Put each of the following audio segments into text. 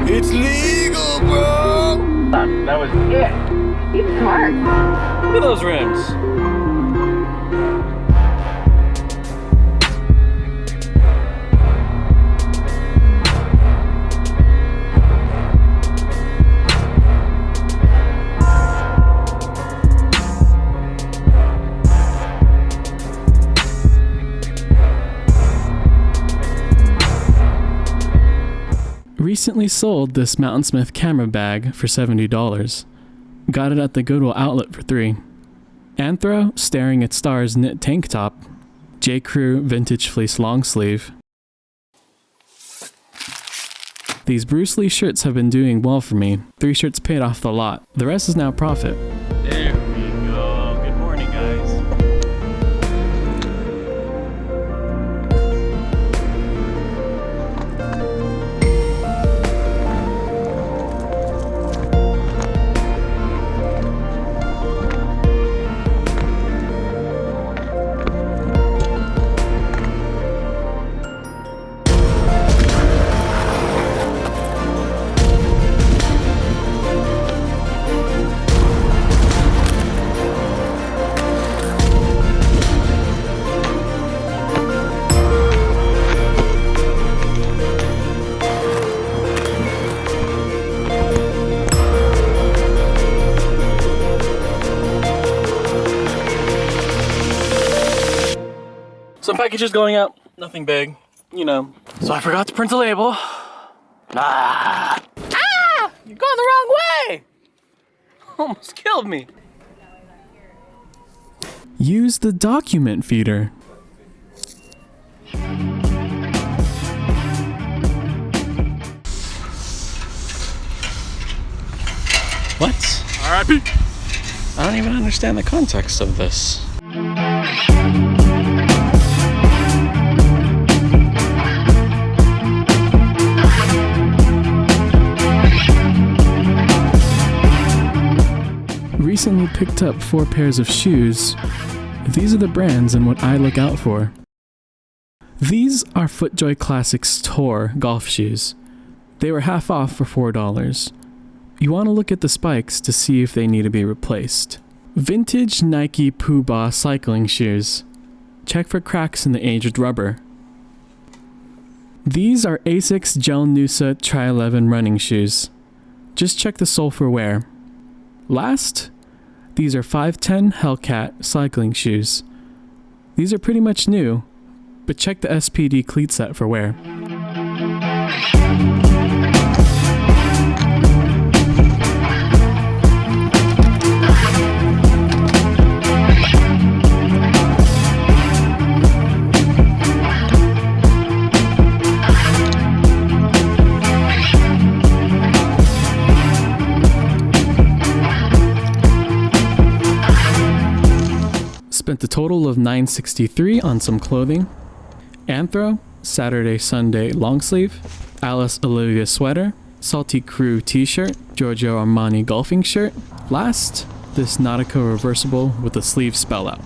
It's legal, bro! That was it. He's smart. Look at those rims. Recently sold this Mountain Smith camera bag for $70. Got it at the Goodwill outlet for $3. Anthro Staring at Stars knit tank top. J. Crew vintage fleece long sleeve. These Bruce Lee shirts have been doing well for me. 3 shirts paid off the lot. The rest is now profit. There we go. Good morning, guys. Some packages going out, nothing big, you know. So I forgot to print the label. Ah! You're going the wrong way! Almost killed me. Use the document feeder. What? R.I.P. I don't even understand the context of this. Recently picked up 4 pairs of shoes. These are the brands and what I look out for. These are FootJoy Classics Tour golf shoes. They were half off for $4. You want to look at the spikes to see if they need to be replaced. Vintage Nike Pooba cycling shoes. Check for cracks in the aged rubber. These are Asics Gel Noosa Tri-11 running shoes. Just check the sole for wear. Last, these are 510 Hellcat cycling shoes. These are pretty much new, but check the SPD cleat set for wear. Spent a total of $9.63 on some clothing. Anthro, Saturday Sunday long sleeve, Alice Olivia sweater, Salty Crew t-shirt, Giorgio Armani golfing shirt. Last, this Nautica reversible with the sleeve spell out.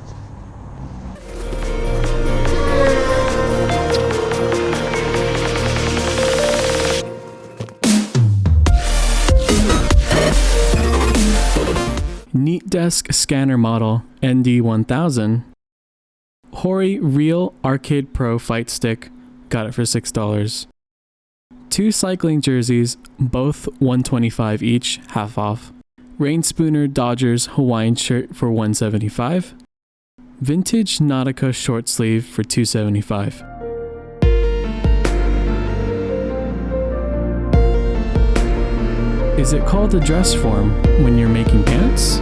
Neat Desk Scanner Model ND1000. Hori Real Arcade Pro Fight Stick, got it for $6. 2 cycling jerseys, both $125 each, half off. Rain Spooner Dodgers Hawaiian shirt for $175. Vintage Nautica short sleeve for $275. Is it called a dress form when you're making pants?